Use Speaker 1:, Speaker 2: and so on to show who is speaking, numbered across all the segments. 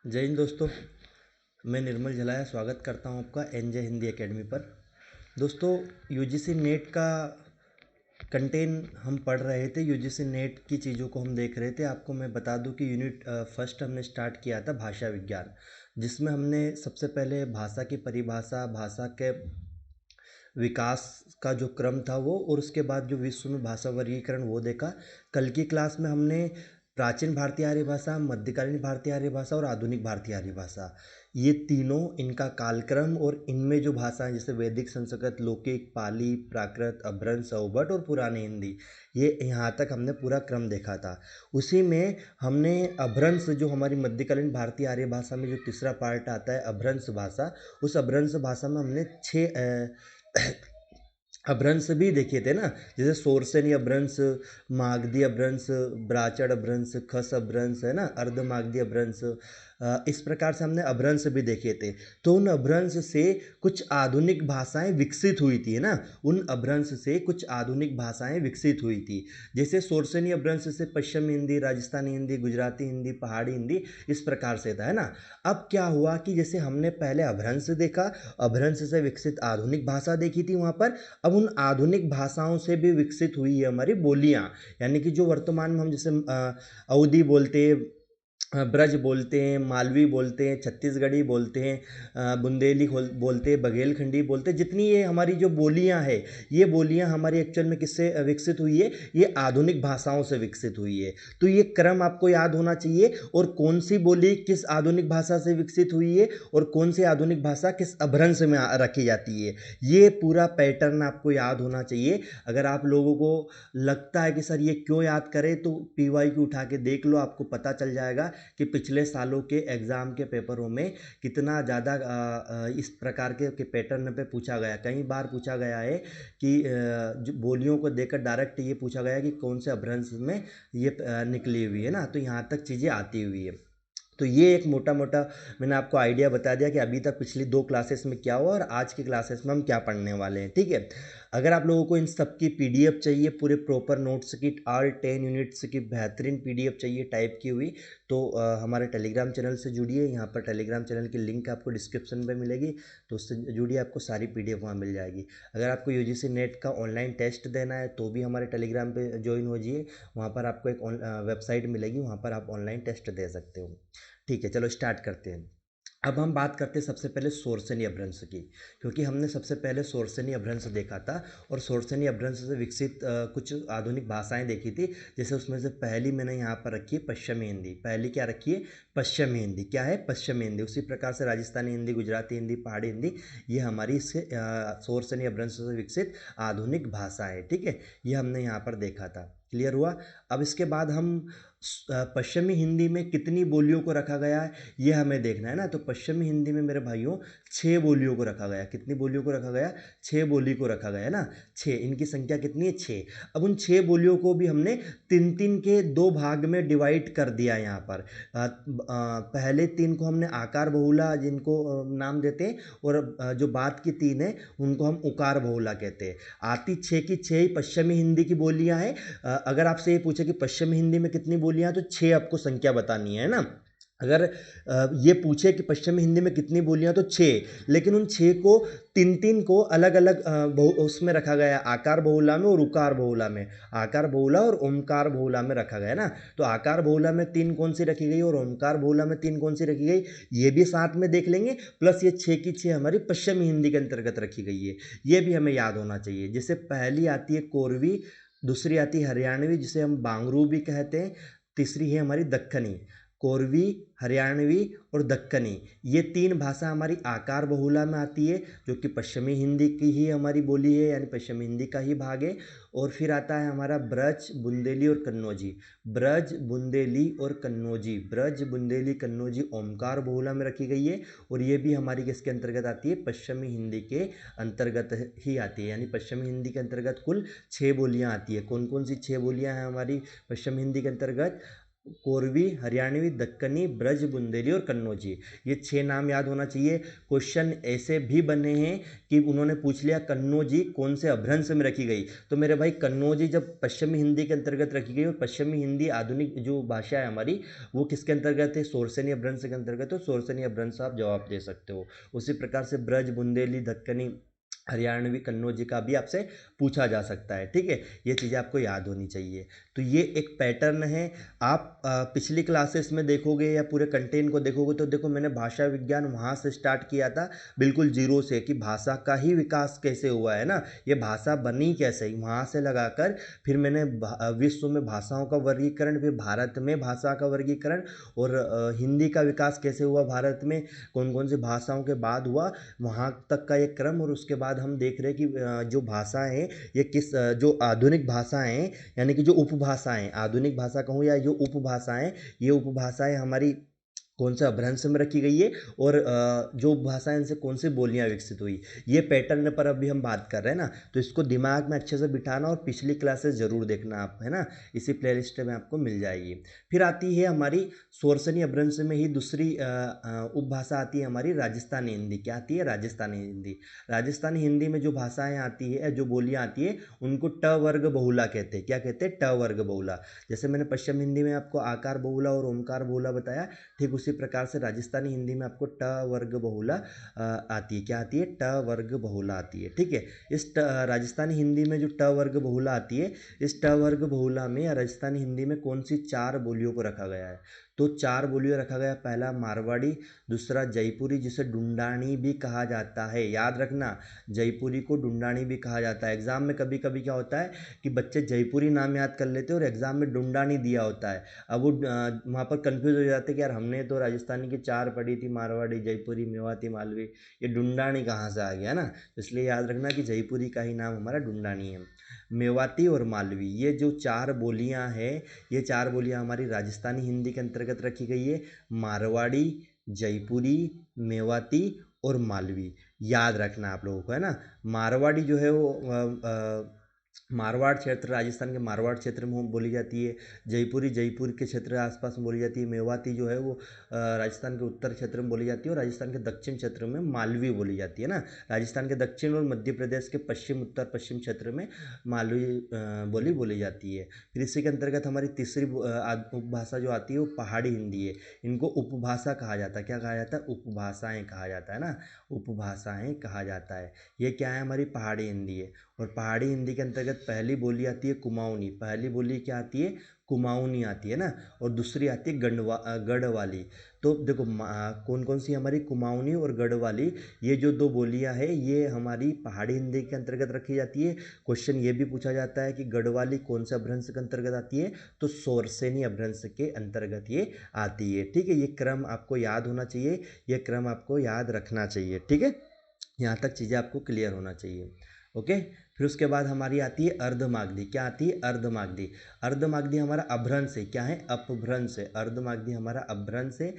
Speaker 1: जय हिंद दोस्तों। मैं निर्मल झलाया स्वागत करता हूं आपका एनजे हिंदी एकेडमी पर। दोस्तों, यूजीसी नेट का कंटेंट हम पढ़ रहे थे। यूजीसी नेट की चीज़ों को हम देख रहे थे। आपको मैं बता दूं कि यूनिट फर्स्ट हमने स्टार्ट किया था भाषा विज्ञान, जिसमें हमने सबसे पहले भाषा की परिभाषा, भाषा के विकास का जो क्रम था वो, और उसके बाद जो विश्व में भाषा वर्गीकरण वो देखा। कल की क्लास में हमने प्राचीन भारतीय आर्य भाषा, मध्यकालीन भारतीय आर्य भाषा और आधुनिक भारतीय आर्य भाषा, ये तीनों, इनका कालक्रम और इनमें जो भाषाएं जैसे वैदिक, संस्कृत, लौकिक, पाली, प्राकृत, अभ्रंश, अवभट और पुरानी हिंदी, ये यहाँ तक हमने पूरा क्रम देखा था। उसी में हमने अभ्रंश, जो हमारी मध्यकालीन भारतीय आर्य भाषा में जो तीसरा पार्ट आता है अभ्रंश भाषा, उस अभ्रंश भाषा में हमने छः अभ्रंश भी देखे थे ना, जैसे सोरसेनी अभ्रंश, मागधी अभ्रंश, ब्राचड़ अभ्रंश, खस अभ्रंश, है ना, अर्धमागधी अभ्रंश। इस प्रकार से हमने अभ्रंश भी देखे थे। तो उन अभ्रंश से कुछ आधुनिक भाषाएं विकसित हुई थी, है ना। उन अभ्रंश से कुछ आधुनिक भाषाएं विकसित हुई थी। जैसे सोरसेनी अभ्रंश से पश्चिमी हिंदी, राजस्थानी हिंदी, गुजराती हिंदी, पहाड़ी हिंदी, इस प्रकार से था, है ना। अब क्या हुआ कि जैसे हमने पहले अभ्रंश देखा, अभ्रंश से विकसित आधुनिक भाषा देखी थी वहाँ पर। अब उन आधुनिक भाषाओं से भी विकसित हुई है हमारी बोलियाँ, यानी कि जो वर्तमान में हम जैसे अवधी बोलते हैं, ब्रज बोलते हैं, मालवी बोलते हैं, छत्तीसगढ़ी बोलते हैं, बुंदेली बोलते हैं, बघेलखंडी बोलते हैं। जितनी ये हमारी जो बोलियां हैं, ये बोलियां हमारी एक्चुअल में किससे विकसित हुई है? ये आधुनिक भाषाओं से विकसित हुई है। तो ये क्रम आपको याद होना चाहिए, और कौन सी बोली किस आधुनिक भाषा से विकसित हुई है और कौन सी आधुनिक भाषा किस अभ्रंश में रखी जाती है, ये पूरा पैटर्न आपको याद होना चाहिए। अगर आप लोगों को लगता है कि सर ये क्यों याद करें, तो PYQ उठा के देख लो, आपको पता चल जाएगा कि पिछले सालों के एग्ज़ाम के पेपरों में कितना ज़्यादा इस प्रकार के पैटर्न पे पूछा गया। कई बार पूछा गया है कि जो बोलियों को देखकर डायरेक्ट ये पूछा गया कि कौन से अभ्रंश में ये निकली हुई है ना, तो यहाँ तक चीज़ें आती हुई है। तो ये एक मोटा मोटा मैंने आपको आइडिया बता दिया कि अभी तक पिछली 2 क्लासेस में क्या हुआ और आज की क्लासेस में हम क्या पढ़ने वाले हैं, ठीक है। अगर आप लोगों को इन सब की PDF चाहिए, पूरे प्रॉपर नोट्स की, ऑल 10 यूनिट्स की बेहतरीन PDF चाहिए टाइप की हुई, तो हमारे टेलीग्राम चैनल से जुड़िए। यहाँ पर टेलीग्राम चैनल की लिंक आपको डिस्क्रिप्शन में मिलेगी, तो उससे जुड़िए, आपको सारी PDF वहाँ मिल जाएगी। अगर आपको UGC नेट का ऑनलाइन टेस्ट देना है तो भी हमारे टेलीग्राम पे ज्वाइन हो जाइए। वहाँ पर आपको एक वेबसाइट मिलेगी, वहाँ पर आप ऑनलाइन टेस्ट दे सकते हो। ठीक है, चलो स्टार्ट करते हैं। अब हम बात करते हैं सबसे पहले सोरसेनी अभ्रंश की, क्योंकि हमने सबसे पहले सोरसेनी अभ्रंश देखा था, और सोरसेनी अभ्रंश से विकसित कुछ आधुनिक भाषाएं देखी थी। जैसे उसमें से पहली मैंने यहाँ पर रखी है पश्चिमी हिंदी। पहली क्या रखी है? पश्चिमी हिंदी। क्या है? पश्चिमी हिंदी। उसी प्रकार से राजस्थानी हिंदी, गुजराती हिंदी, पहाड़ी हिंदी, ये हमारी इससे सोरसेनी अभ्रंश से विकसित आधुनिक भाषा है, ठीक है। ये हमने यहाँ पर देखा था। क्लियर हुआ? अब इसके बाद हम पश्चिमी हिंदी में कितनी बोलियों को रखा गया है, ये हमें देखना है ना। तो पश्चिमी हिंदी में मेरे भाइयों 6 बोलियों को रखा गया। कितनी बोलियों को रखा गया? 6 बोली को रखा गया ना। 6, इनकी संख्या कितनी है? 6। अब उन 6 बोलियों को भी हमने 3-3 के 2 भाग में डिवाइड कर दिया यहाँ पर। पहले 3 को हमने आकार बहुला जिनको नाम देते हैं, और जो बाद की 3 है उनको हम उकार बहुला कहते हैं। आती 6 की 6 ही पश्चिमी हिंदी की बोलियां हैं। अगर आपसे ये पूछे कि पश्चिमी हिंदी में कितनी बोलियां, तो 6 आपको संख्या बतानी है ना। अगर ये पूछे कि पश्चिमी हिंदी में कितनी बोलियां, तो 6, लेकिन उन 6 को 3-3 को अलग अलग उसमें रखा गया, आकार बहुला में और उकार बहुला में। आकार बहुला और ओमकार बहुला में रखा गया ना। तो आकार बहुला में 3 कौन सी रखी गई और ओमकार बहुला में 3 कौन सी रखी गई, ये भी साथ में देख लेंगे। प्लस ये 6 की 6 हमारी पश्चिमी हिंदी के अंतर्गत रखी गई है, ये भी हमें याद होना चाहिए। जैसे पहली आती है कोरवी, दूसरी आती है हरियाणवी, जिसे हम बांगरू भी कहते हैं, तीसरी है हमारी दक्कनी। कोरवी, हरियाणवी और दक्कनी, ये 3 भाषा हमारी आकार बहुला में आती है, जो कि पश्चिमी हिंदी की ही हमारी बोली है, यानी पश्चिमी हिंदी का ही भाग है। और फिर आता है हमारा ब्रज, बुंदेली और कन्नौजी। ब्रज, बुंदेली और कन्नौजी, ब्रज, बुंदेली, कन्नौजी ओमकार बहुला में रखी गई है, और ये भी हमारी किसके अंतर्गत आती है? पश्चिमी हिंदी के अंतर्गत ही आती है। यानी पश्चिमी हिंदी के अंतर्गत कुल 6 बोलियां आती है। कौन कौन सी 6 बोलियां हैं हमारी पश्चिमी हिंदी के अंतर्गत? कोरवी, हरियाणवी, दक्कनी, ब्रज, बुंदेली और कन्नौजी। ये 6 नाम याद होना चाहिए। क्वेश्चन ऐसे भी बने हैं कि उन्होंने पूछ लिया कन्नौजी कौन से अभ्रंश में रखी गई, तो मेरे भाई कन्नौजी जब पश्चिमी हिंदी के अंतर्गत रखी गई, और पश्चिमी हिंदी आधुनिक जो भाषा है हमारी वो किसके अंतर्गत है, शोरसेनी अभ्रंश के अंतर्गत, तो शोरसेनी अभ्रंश आप जवाब दे सकते हो। उसी प्रकार से ब्रज, बुंदेली, दक्कनी, हरियाणवी, कन्नौजी का भी आपसे पूछा जा सकता है। ठीक है, ये चीज़ें आपको याद होनी चाहिए। तो ये एक पैटर्न है। आप पिछली क्लासेस में देखोगे या पूरे कंटेंट को देखोगे तो देखो मैंने भाषा विज्ञान वहाँ से स्टार्ट किया था बिल्कुल जीरो से, कि भाषा का ही विकास कैसे हुआ है ना, ये भाषा बनी कैसे, वहाँ से लगाकर फिर मैंने विश्व में भाषाओं का वर्गीकरण, फिर भारत में भाषा का वर्गीकरण, और हिंदी का विकास कैसे हुआ भारत में, कौन कौन सी भाषाओं के बाद हुआ, वहाँ तक का एक क्रम। और उसके बाद हम देख रहे हैं कि जो भाषाएं ये किस जो आधुनिक भाषाएं, यानी कि जो उपभाषाएं, आधुनिक भाषा कहूँ या जो उपभाषाएं, ये उपभाषाएं हमारी कौन सा अभ्रंश में रखी गई है, और जो भाषाएं इनसे कौन सी बोलियां विकसित हुई, ये पैटर्न पर अभी हम बात कर रहे हैं ना। तो इसको दिमाग में अच्छे से बिठाना और पिछली क्लासेस जरूर देखना आप, है ना, इसी प्लेलिस्ट में आपको मिल जाएगी। फिर आती है हमारी शोरसेनी अभ्रंश में ही दूसरी उपभाषा आती है हमारी राजस्थानी हिंदी। क्या आती है, राजस्थानी हिंदी। राजस्थानी हिंदी में जो भाषाएं आती है, जो बोलियां आती है, उनको ट वर्ग बहुला कहते हैं। क्या कहते हैं, ट वर्ग बहुला। जैसे मैंने पश्चिम हिंदी में आपको आकार बहुला और ओमकार बहुला बताया, ठीक उसी प्रकार से राजस्थानी हिंदी में आपको ट वर्ग बहुला आती है। क्या आती है, ट वर्ग बहुला आती है। ठीक है, इस राजस्थानी हिंदी में जो ट वर्ग बहुला आती है, इस ट वर्ग बहुला में राजस्थानी हिंदी में कौन सी 4 बोलियों को रखा गया है, तो 4 बोलियों रखा गया। पहला मारवाड़ी, दूसरा जयपुरी जिसे डुंडाणी भी कहा जाता है, याद रखना, जयपुरी को डुंडाणी भी कहा जाता है। एग्जाम में कभी कभी क्या होता है कि बच्चे जयपुरी नाम याद कर लेते हैं और एग्जाम में डुंडाणी दिया होता है। अब वो वहाँ पर कंफ्यूज हो जाते हैं कि यार हमने तो राजस्थानी की 4 पढ़ी थी, मारवाड़ी, जयपुरी, मेवाती, मालवी, ये डुंडाणी कहाँ से आ गया ना। इसलिए याद रखना कि जयपुरी का ही नाम हमारा डुंडाणी है। मेवाती और मालवी, ये जो 4 बोलियां हैं, ये 4 बोलियां हमारी राजस्थानी हिंदी के अंतर्गत रखी गई है। मारवाड़ी, जयपुरी, मेवाती और मालवी, याद रखना आप लोगों को, है ना। मारवाड़ी जो है वो मारवाड़ क्षेत्र, राजस्थान के मारवाड़ क्षेत्र में बोली जाती है। जयपुरी जयपुर के क्षेत्र आसपास में बोली जाती है। मेवाती जो है वो राजस्थान के उत्तर क्षेत्र में बोली जाती है, और राजस्थान के दक्षिण क्षेत्र में मालवी बोली जाती है ना। राजस्थान के दक्षिण और मध्य प्रदेश के पश्चिम, उत्तर पश्चिम क्षेत्र में मालवी बोली बोली जाती है। फिर इसी के अंतर्गत हमारी तीसरी उपभाषा जो आती है वो पहाड़ी हिंदी है। इनको उपभाषा कहा जाता है। क्या कहा जाता है, उपभाषाएं कहा जाता है ना, उपभाषाएं कहा जाता है। ये क्या है, हमारी पहाड़ी हिंदी है। और पहाड़ी हिंदी के अंतर्गत पहली बोली आती है कुमाऊनी। पहली बोली क्या आती है, कुमाऊनी आती है ना। और दूसरी आती है गढ़वाली। तो देखो कौन कौन सी हमारी कुमाऊनी और गढ़वाली, ये जो 2 बोलियां हैं ये हमारी पहाड़ी हिंदी के अंतर्गत रखी जाती है। क्वेश्चन ये भी पूछा जाता है कि गढ़वाली कौन से अभ्रंश के अंतर्गत आती है, तो शोरसेनी अभ्रंश के अंतर्गत ये आती है। ठीक है, ये क्रम आपको याद होना चाहिए, ये क्रम आपको याद रखना चाहिए। ठीक है, यहाँ तक चीज़ें आपको क्लियर होना चाहिए। ओके, फिर उसके बाद हमारी आती है अर्धमागधी। क्या आती है, अर्धमागधी। अर्धमागधी हमारा अभ्रंश है। क्या है, अपभ्रंश है। अर्धमागधी हमारा अभ्रंश है।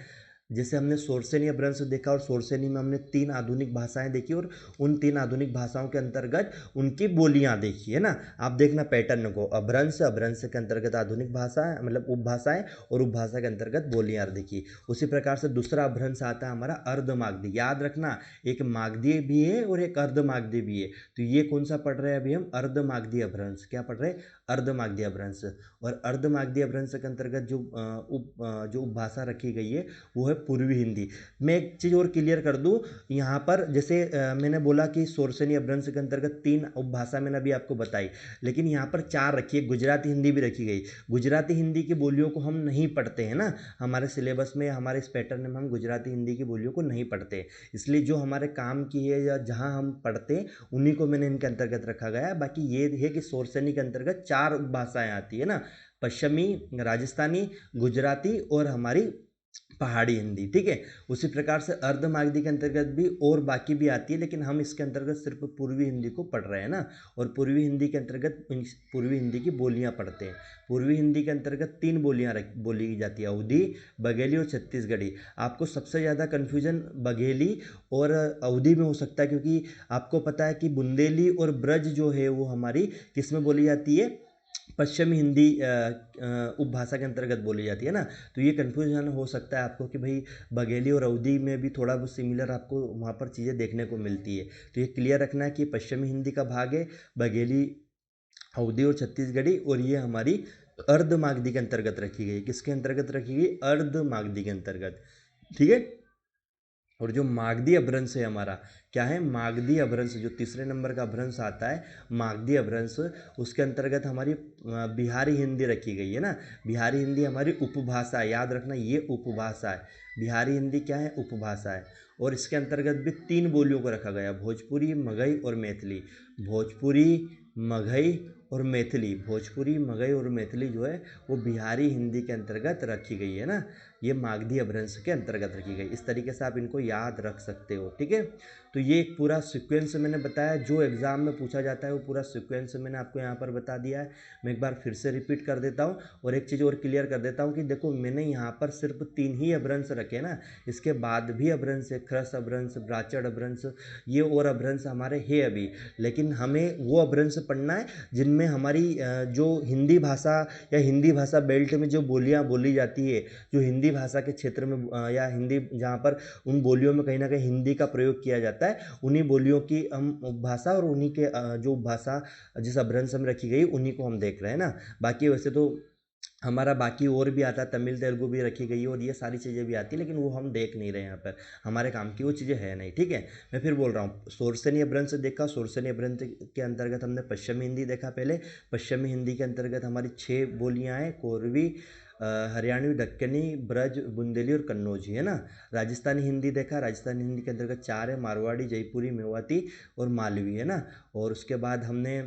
Speaker 1: जैसे हमने शोरसेनी अभ्रंश देखा, और शोरसेनी में हमने 3 आधुनिक भाषाएं देखी, और उन 3 आधुनिक भाषाओं के अंतर्गत उनकी बोलियां देखी, है ना। आप देखना पैटर्न को, अभ्रंश, अभ्रंश के अंतर्गत आधुनिक भाषा मतलब उपभाषाएं, और उपभाषा के अंतर्गत बोलियां देखी। उसी प्रकार से दूसरा अभ्रंश आता है हमारा अर्धमागधी। याद रखना, एक मागधी भी है और एक अर्धमागधी भी है। तो ये कौन सा पढ़ रहे हैं अभी हम, अर्धमागधी अभ्रंश। क्या पढ़ रहे हैं, अर्धमागधी अभ्रंश। और अर्धमागधी अभ्रंश के अंतर्गत जो उपभाषा रखी गई है वो है पूर्वी हिंदी। मैं एक चीज़ और क्लियर कर दूं, यहाँ पर जैसे मैंने बोला कि शोरसेनी अभ्रंश के अंतर्गत 3 उपभाषा मैंने अभी आपको बताई, लेकिन यहाँ पर 4 रखी है, गुजराती हिंदी भी रखी गई। गुजराती हिंदी की बोलियों को हम नहीं पढ़ते हैं ना, हमारे सिलेबस में, हमारे इस पैटर्न में हम गुजराती हिंदी की बोलियों को नहीं पढ़ते, इसलिए जो हमारे काम की है या जहाँ हम पढ़ते हैं उन्हीं को मैंने इनके अंतर्गत रखा गया है। बाकी ये है कि शोरसेनी के अंतर्गत 4 भाषाएं आती है ना, पश्चिमी, राजस्थानी, गुजराती और हमारी पहाड़ी हिंदी। ठीक है, उसी प्रकार से अर्धमागधी के अंतर्गत भी और बाकी भी आती है, लेकिन हम इसके अंतर्गत सिर्फ पूर्वी हिंदी को पढ़ रहे हैं ना। और पूर्वी हिंदी के अंतर्गत पूर्वी हिंदी की बोलियां पढ़ते हैं। पूर्वी हिंदी के अंतर्गत 3 बोलियां बोली जाती है, अवधी, बघेली और छत्तीसगढ़ी। आपको सबसे ज़्यादा कन्फ्यूजन बघेली और अवधी में हो सकता है, क्योंकि आपको पता है कि बुंदेली और ब्रज जो है वो हमारी किस में बोली जाती है, पश्चिमी हिंदी उपभाषा के अंतर्गत बोली जाती है ना। तो ये कन्फ्यूजन हो सकता है आपको कि भाई बघेली और अवधी में भी थोड़ा बहुत सिमिलर आपको वहाँ पर चीज़ें देखने को मिलती है। तो ये क्लियर रखना है कि पश्चिमी हिंदी का भाग है, बघेली, अवधी और छत्तीसगढ़ी, और ये हमारी अर्ध मागधी के अंतर्गत रखी गई। किसके अंतर्गत रखी गई? अर्ध मागधी के अंतर्गत, ठीक है। और जो मागधी अपभ्रंश है हमारा, क्या है? मागधी अपभ्रंश, जो तीसरे नंबर का अपभ्रंश आता है मागधी अपभ्रंश, उसके अंतर्गत हमारी बिहारी हिंदी रखी गई है ना। बिहारी हिंदी हमारी उपभाषा है, याद रखना ये उपभाषा है। बिहारी हिंदी क्या है? उपभाषा है। और इसके अंतर्गत भी 3 बोलियों को रखा गया, भोजपुरी, मगही और मैथिली। भोजपुरी, मगही और मैथिली, भोजपुरी, मगही और मैथिली जो है वो बिहारी हिंदी के अंतर्गत रखी गई है ना। ये मागधी अपभ्रंश के अंतर्गत रखी गई। इस तरीके से आप इनको याद रख सकते हो, ठीक है। तो ये एक पूरा सीक्वेंस मैंने बताया, जो एग्जाम में पूछा जाता है वो पूरा सीक्वेंस मैंने आपको यहाँ पर बता दिया है। मैं एक बार फिर से रिपीट कर देता हूँ और एक चीज़ और क्लियर कर देता हूँ कि देखो मैंने यहाँ पर सिर्फ 3 ही अपभ्रंश रखे ना, इसके बाद भी अपभ्रंश है, ख्रस अपभ्रंश, ब्राचड़ अपभ्रंश, ये और अपभ्रंश हमारे है अभी। लेकिन हमें वो अपभ्रंश पढ़ना है जिनमें हमारी जो हिंदी भाषा या हिंदी भाषा बेल्ट में जो बोलियाँ बोली जाती है, जो हिंदी भाषा के क्षेत्र में या हिंदी जहाँ पर उन बोलियों में कहीं ना कहीं हिंदी का प्रयोग किया जाता है, उन्हीं बोलियों की हम भाषा और उन्हीं के जो भाषा जिस अपभ्रंश में रखी गई उन्हीं को हम देख रहे हैं ना। बाकी वैसे तो हमारा बाकी और भी आता है, तमिल तेलुगु भी रखी गई है और ये सारी चीज़ें भी आती है, लेकिन वो हम देख नहीं रहे हैं यहाँ पर, हमारे काम की वो चीज़ें है नहीं, ठीक है। मैं फिर बोल रहा हूँ, शोरसेनी अपभ्रंश देखा, शोरसेनी अपभ्रंश के अंतर्गत हमने पश्चिमी हिंदी देखा पहले। पश्चिमी हिंदी के अंतर्गत हमारी 6 बोलियाँ हैं, कोरवी, हरियाणवी, दक्कनी, ब्रज, बुंदेली और कन्नौजी, है ना। राजस्थानी हिंदी देखा, राजस्थानी हिंदी के अंतर्गत 4 है, मारवाड़ी, जयपुरी, मेवाती और मालवी, है ना। और उसके बाद हमने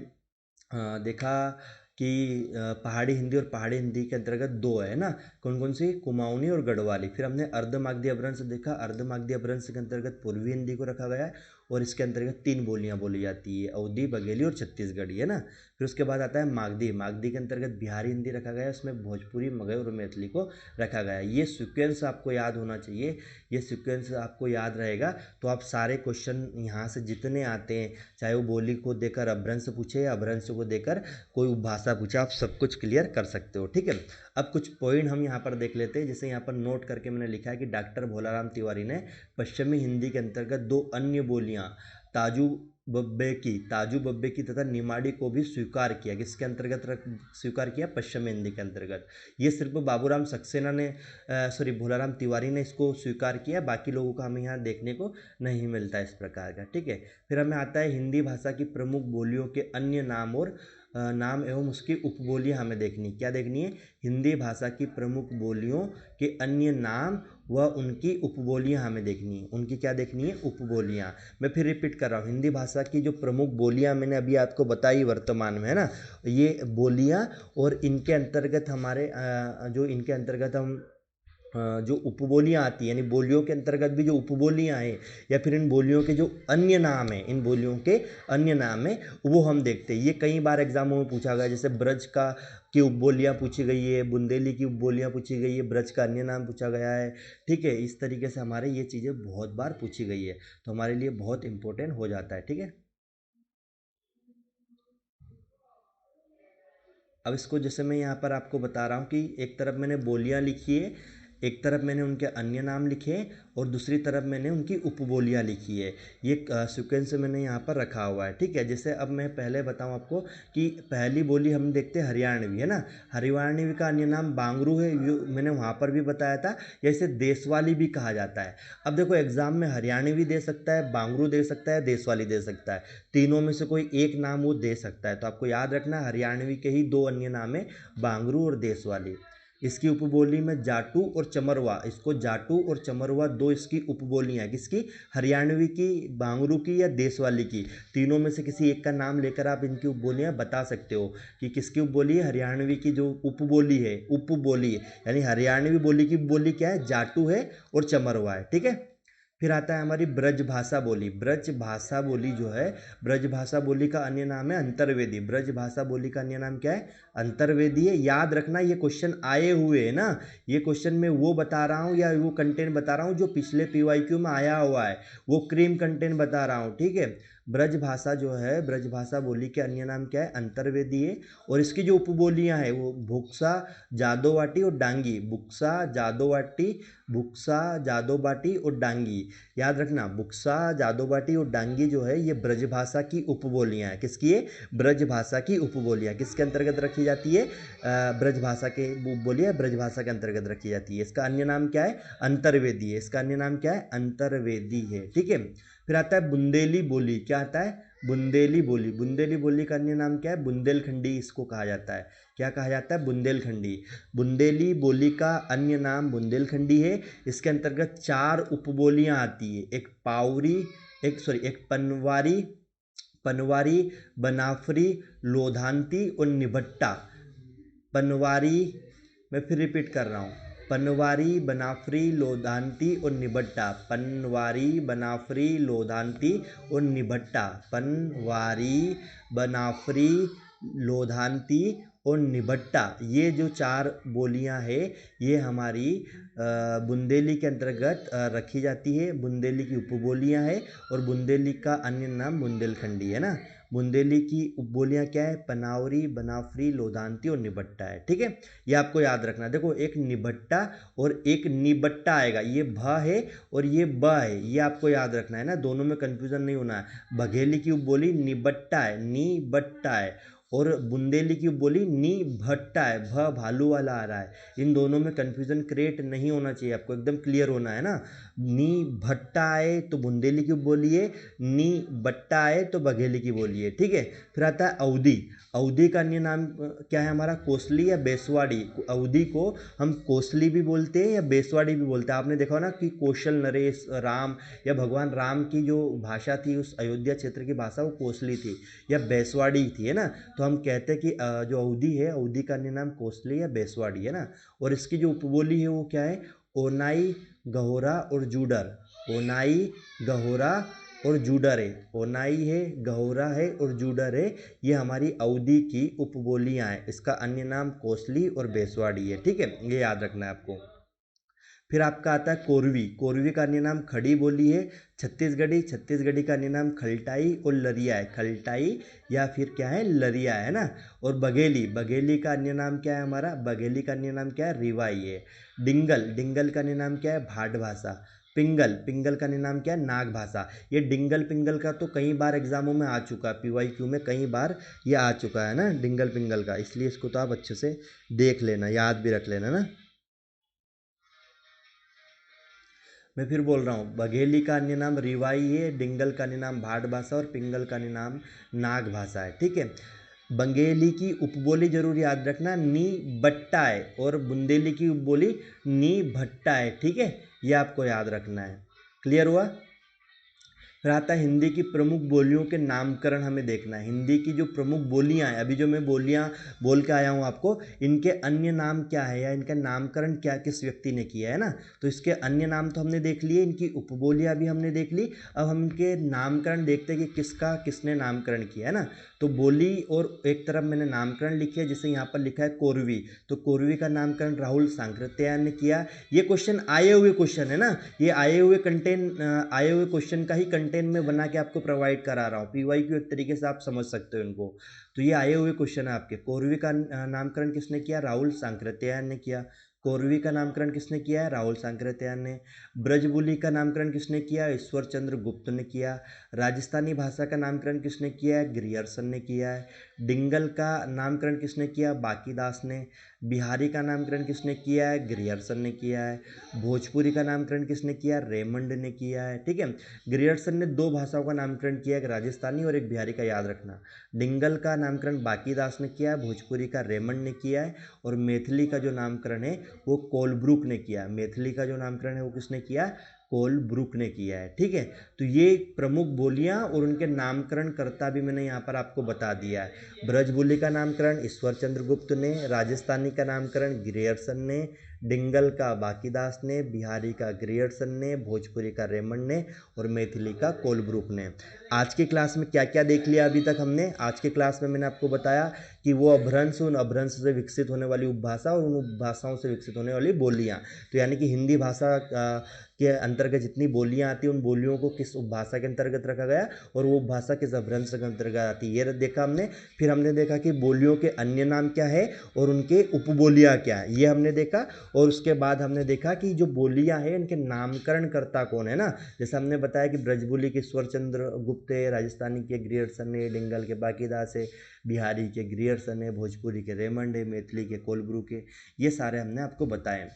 Speaker 1: देखा कि पहाड़ी हिंदी, और पहाड़ी हिंदी के अंतर्गत 2 है ना, कौन कौन सी? कुमाऊनी और गढ़वाली। फिर हमने अर्धमागधी अपभ्रंश देखा, अर्धमागधी अपभ्रंश के अंतर्गत पूर्वी हिंदी को रखा गया है और इसके अंतर्गत 3 बोलियां बोली जाती है, अवधी, बघेली और छत्तीसगढ़ी, है ना। फिर उसके बाद आता है मागधी, मागधी के अंतर्गत बिहारी हिंदी रखा गया है, उसमें भोजपुरी, मगही और मैथिली को रखा गया है। ये सीक्वेंस आपको याद होना चाहिए, ये सीक्वेंस आपको याद रहेगा तो आप सारे क्वेश्चन यहाँ से जितने आते हैं, चाहे वो बोली को देकर अपभ्रंश पूछे या अपभ्रंश को देकर कोई उपभाषा पूछे, आप सब कुछ क्लियर कर सकते हो, ठीक है। अब कुछ पॉइंट हम यहाँ पर देख लेते हैं, जैसे यहाँ पर नोट करके मैंने लिखा है कि डॉक्टर भोलाराम तिवारी ने पश्चिमी हिंदी के अंतर्गत 2 अन्य बोलियाँ ताजू ताजू बब्बे की तथा निमाड़ी को भी स्वीकार किया। किसके अंतर्गत स्वीकार किया? पश्चिमी हिंदी के अंतर्गत। ये सिर्फ बाबूराम सक्सेना ने भोलाराम तिवारी ने इसको स्वीकार किया, बाकी लोगों का हमें यहाँ देखने को नहीं मिलता इस प्रकार का, ठीक है। फिर हमें आता है हिंदी भाषा की प्रमुख बोलियों के अन्य नाम और नाम एवं उसकी उपबोलियाँ हमें देखनी। क्या देखनी है? हिंदी भाषा की प्रमुख बोलियों के अन्य नाम व उनकी उपबोलियाँ हमें देखनी है। उनकी क्या देखनी है? उपबोलियाँ। मैं फिर रिपीट कर रहा हूँ, हिंदी भाषा की जो प्रमुख बोलियाँ मैंने अभी आपको बताई वर्तमान में, है ना, ये बोलियाँ और इनके अंतर्गत हमारे जो इनके अंतर्गत हम जो उपबोलियाँ आती हैं, यानी बोलियों के अंतर्गत भी जो उपबोलियाँ हैं या फिर इन बोलियों के जो अन्य नाम हैं, इन बोलियों के अन्य नाम हैं वो हम देखते हैं। ये कई बार एग्जामों में पूछा गया, जैसे ब्रज का की उपबोलियाँ पूछी गई है, बुंदेली की उपबोलियाँ पूछी गई है, ब्रज का अन्य नाम पूछा गया है, ठीक है। इस तरीके से हमारे ये चीज़ें बहुत बार पूछी गई है, तो हमारे लिए बहुत इंपॉर्टेंट हो जाता है, ठीक है। अब इसको जैसे मैं यहाँ पर आपको बता रहा हूँ कि एक तरफ मैंने बोलियाँ लिखी है, एक तरफ मैंने उनके अन्य नाम लिखे हैं और दूसरी तरफ मैंने उनकी उपबोलियाँ लिखी है। ये सीक्वेंस मैंने यहाँ पर रखा हुआ है, ठीक है। जैसे अब मैं पहले बताऊँ आपको कि पहली बोली हम देखते हैं हरियाणवी, है ना। हरियाणवी का अन्य नाम बांगरू है, ये मैंने वहाँ पर भी बताया था, या इसे देशवाली भी कहा जाता है। अब देखो एग्जाम में हरियाणवी दे सकता है, बांगरू दे सकता है, देशवाली दे सकता है, तीनों में से कोई एक नाम वो दे सकता है। तो आपको याद रखना हरियाणवी के ही 2 अन्य नाम है, बांगरू और देशवाली। इसकी उपबोली में जाटू और चमरवा, इसको जाटू और चमरवा 2 इसकी उपबोलियाँ हैं। किसकी? हरियाणवी की, बांगरू की या देशवाली की। तीनों में से किसी एक का नाम लेकर आप इनकी उपबोलियाँ बता सकते हो कि किसकी उपबोली है। हरियाणवी की जो उपबोली है, उपबोली यानी हरियाणवी बोली की बोली क्या है? जाटू है और चमरवा है, ठीक है। फिर आता है हमारी ब्रज भाषा बोली। ब्रज भाषा बोली जो है, ब्रज भाषा बोली का अन्य नाम है अंतर्वेदी। ब्रज भाषा बोली का अन्य नाम क्या है? अंतर्वेदी है। याद रखना ये क्वेश्चन आए हुए है ना, ये क्वेश्चन मैं वो बता रहा हूँ या वो कंटेंट बता रहा हूँ जो पिछले PYQ में आया हुआ है, वो क्रीम कंटेंट बता रहा हूँ, ठीक है। ब्रज भाषा जो है, ब्रज भाषा बोली के अन्य नाम क्या है, अंतर्वेदी है। और इसकी जो उपबोलियां हैं वो बुक्सा, जादोवाटी और डांगी। बुक्सा, जादोवाटी, बुक्सा, जादोबाटी और डांगी। याद रखना, बुक्सा, जादोबाटी और डांगी जो है ये ब्रज भाषा की उपबोलियां हैं। किसकी है, ब्रज भाषा की उपबोलियां। किसके अंतर्गत रखी जाती है, ब्रज भाषा के उपबोलियां ब्रज भाषा के अंतर्गत रखी जाती है। इसका अन्य नाम क्या है, अंतर्वेदी है। इसका अन्य नाम क्या है, अंतर्वेदी है। ठीक है। फिर आता है बुंदेली बोली। क्या आता है, बुंदेली बोली। बुंदेली बोली का अन्य नाम क्या है, बुंदेलखंडी इसको कहा जाता है। क्या कहा जाता है, बुंदेलखंडी। बुंदेली बोली का अन्य नाम बुंदेलखंडी है। इसके अंतर्गत 4 उपबोलियां आती है, एक पावरी, एक पनवारी, बनाफरी, लोधांती और निभट्टा। पनवारी, मैं फिर रिपीट कर रहा हूँ, पनवारी, बनाफरी, लोधांती और निभट्टा। पनवारी, बनाफरी, लोधांती और निभट्टा। पनवारी, बनाफरी, लोधांती और निभट्टा। ये जो 4 बोलियां हैं ये हमारी बुंदेली के अंतर्गत रखी जाती है। बुंदेली की उपबोलियां हैं और बुंदेली का अन्य नाम बुंदेलखंडी है ना। बुंदेली की उपबोलियां क्या है, पनावरी, बनाफरी, लोधांती और निभट्टा है। ठीक है, ये आपको याद रखना। देखो, एक निभट्टा और एक निबट्टा आएगा, ये भ है और ये ब है, ये आपको याद रखना है ना, दोनों में कंफ्यूजन नहीं होना है। बघेली की उपबोली निबट्टा है, निबट्टा है। और बुंदेली की उपबोली नी भट्टा है, भ भालू वाला आ रहा है। इन दोनों में कंफ्यूजन क्रिएट नहीं होना चाहिए, आपको एकदम क्लियर होना है ना। नी भट्टा आए तो बुंदेली की बोली है, नी बट्टा आए तो बघेली की बोली है। ठीक है। फिर आता है अवधी। अवधी का अन्य नाम क्या है हमारा, कोसली या बेसवाड़ी। अवधी को हम कोसली भी बोलते हैं या बेसवाड़ी भी बोलते हैं। आपने देखा ना कि कौशल नरेश राम या भगवान राम की जो भाषा थी, उस अयोध्या क्षेत्र की भाषा वो कोसली थी या बेसवाड़ी थी, है ना। तो हम कहते हैं कि जो अवधी है, अवधी का अन्य नाम कोसली या बेसवाड़ी है ना। और इसकी जो उपबोली है वो क्या है, ओनाई, गहोरा और जूडर। ओनाई, गहोरा और जूडर है। ओनाई है, गहोरा है और जूडर है। ये हमारी अवधी की उपबोलियां हैं। इसका अन्य नाम कोसली और बेसवाड़ी है। ठीक है, ये याद रखना है आपको। फिर आपका आता है कोरवी। कोरवी का अन्य नाम खड़ी बोली है। छत्तीसगढ़ी, छत्तीसगढ़ी का अन्य नाम खलटाई और लरिया है। खलटाई या फिर क्या है, लरिया है ना। और बघेली, बघेली का अन्य नाम क्या है हमारा, बघेली का अन्य नाम क्या है, रिवाई है। डिंगल, डिंगल का अन्य नाम क्या है, भाट भाषा। पिंगल, पिंगल का अन्य नाम क्या है, नाग भाषा। ये डिंगल पिंगल का तो कई बार एग्जामों में आ चुका है, PYQ में कई बार ये आ चुका है ना, डिंगल पिंगल का। इसलिए इसको तो आप अच्छे से देख लेना, याद भी रख लेना ना। मैं फिर बोल रहा हूँ, बघेली का अन्य नाम रिवाई है, डिंगल का अन्य नाम भाट भाषा और पिंगल का अन्य नाम नाग भाषा है। ठीक है। बंगेली की उपबोली जरूर याद रखना, नी बट्टा है। और बुंदेली की उपबोली नी भट्टा है। ठीक है, ये आपको याद रखना है। क्लियर हुआ। फिर आता है हिंदी की प्रमुख बोलियों के नामकरण हमें देखना है। हिंदी की जो प्रमुख बोलियां हैं, अभी जो मैं बोलियां बोल के आया हूं आपको, इनके अन्य नाम क्या है या इनका नामकरण क्या किस व्यक्ति ने किया है ना। तो इसके अन्य नाम तो हमने देख लिए, इनकी उपबोलियां भी हमने देख ली। अब हम इनके नामकरण देखते हैं कि किसका किसने नामकरण किया है ना। तो बोली और एक तरफ मैंने नामकरण लिखे, जैसे यहाँ पर लिखा है कोरवी, तो कोरवी का नामकरण राहुल सांकृत्यायन ने किया। ये क्वेश्चन आए हुए क्वेश्चन है ना, ये आए हुए क्वेश्चन का ही कंटेंट में बना के आपको प्रोवाइड करा रहा हूँ। PYQ एक तरीके से आप समझ सकते हो इनको। तो ये आए हुए क्वेश्चन है आपके। कोरवी का नामकरण किसने किया, राहुल सांकृत्यायन ने किया। कोरवी का नामकरण किसने किया है, राहुल सांकृत्यायन ने। ब्रजबुली का नामकरण किसने किया, ईश्वर चंद्र गुप्त ने किया। राजस्थानी भाषा का नामकरण किसने किया है, ग्रियर्सन ने किया है। डिंगल का नामकरण किसने किया, बाकीदास ने। बिहारी का नामकरण किसने किया है, ग्रियर्सन ने किया है। भोजपुरी का नामकरण किसने किया, रेमंड ने किया है। ठीक है। ग्रियर्सन ने 2 भाषाओं का नामकरण किया, एक राजस्थानी और एक बिहारी का, याद रखना। डिंगल का नामकरण बाकीदास ने किया है, भोजपुरी का रेमंड ने किया है। और मैथिली का जो नामकरण है वो कोलब्रुक ने किया। मैथिली का जो नामकरण है वो किसने किया, कोलब्रुक ने किया है। ठीक है। तो ये प्रमुख बोलियां और उनके नामकरण कर्ता भी मैंने यहाँ पर आपको बता दिया है। ब्रजबुली का नामकरण ईश्वर चंद्र गुप्त ने, राजस्थानी का नामकरण ग्रियर्सन ने, डिंगल का बाकीदास ने, बिहारी का ग्रियर्सन ने, भोजपुरी का रेमंड ने और मैथिली का कोलब्रुक ने। आज की क्लास में क्या क्या देख लिया अभी तक हमने? आज की क्लास में मैंने आपको बताया कि वो अपभ्रंश, उन अपभ्रंश से विकसित होने वाली उपभाषा और उन उपभाषाओं से विकसित होने वाली बोलियाँ। तो यानी कि हिंदी भाषा के अंतर्गत जितनी बोलियाँ आती हैं उन बोलियों को किस उपभाषा के अंतर्गत रखा गया और वो उपभाषा किस अपभ्रंश के अंतर्गत आती है, ये देखा हमने। फिर हमने देखा कि बोलियों के अन्य नाम क्या है और उनके उपबोलियाँ क्या है, ये हमने देखा। और उसके बाद हमने देखा कि जो बोलियाँ हैं इनके नामकरणकर्ता कौन है ना। जैसे हमने बताया कि ब्रजबुली के ईश्वर चंद्र गुप्त है, राजस्थानी के ग्रियर्सन है, डिंगल के बाकीदास है, बिहारी के ग्रियर्सन है, भोजपुरी के रेमंड है, मैथिली के कोलब्रुक है। ये सारे हमने आपको बताए।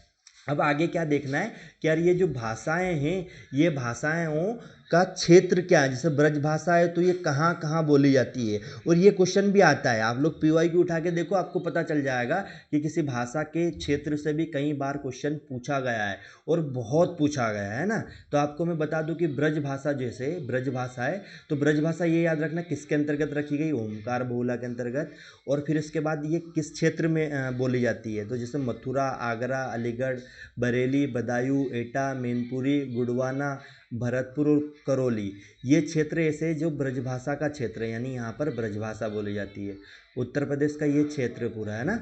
Speaker 1: अब आगे क्या देखना है कि यार ये जो भाषाएं हैं ये भाषाओं का क्षेत्र क्या है। जैसे ब्रज भाषा है तो ये कहाँ कहाँ बोली जाती है, और ये क्वेश्चन भी आता है। आप लोग PYQ उठा के देखो, आपको पता चल जाएगा कि किसी भाषा के क्षेत्र से भी कई बार क्वेश्चन पूछा गया है और बहुत पूछा गया है ना। तो आपको मैं बता दूं कि ब्रज भाषा, जैसे ब्रज भाषा है तो ब्रज भाषा ये याद रखना किसके अंतर्गत रखी गई, ओमकार बहुला के अंतर्गत। और फिर इसके बाद ये किस क्षेत्र में बोली जाती है, तो जैसे मथुरा, आगरा, अलीगढ़, बरेली, बदायूं, एटा, मैनपुरी, गुड़वाना, भरतपुर और करौली, ये क्षेत्र ऐसे जो ब्रजभाषा का क्षेत्र है, यानी यहाँ पर ब्रजभाषा बोली जाती है। उत्तर प्रदेश का ये क्षेत्र पूरा है ना,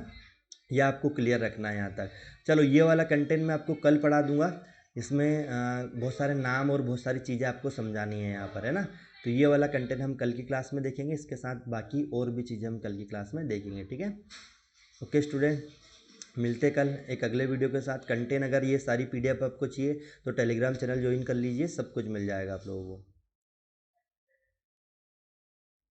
Speaker 1: ये आपको क्लियर रखना है यहाँ तक। चलो ये वाला कंटेंट मैं आपको कल पढ़ा दूंगा। इसमें बहुत सारे नाम और बहुत सारी चीज़ें आपको समझानी है यहाँ पर, है ना। तो ये वाला कंटेंट हम कल की क्लास में देखेंगे, इसके साथ बाकी और भी चीज़ें हम कल की क्लास में देखेंगे, ठीक है। ओके स्टूडेंट, मिलते कल एक अगले वीडियो के साथ। कंटेंट अगर ये सारी PDF आपको चाहिए तो टेलीग्राम चैनल ज्वाइन कर लीजिए, सब कुछ मिल जाएगा आप लोगों को।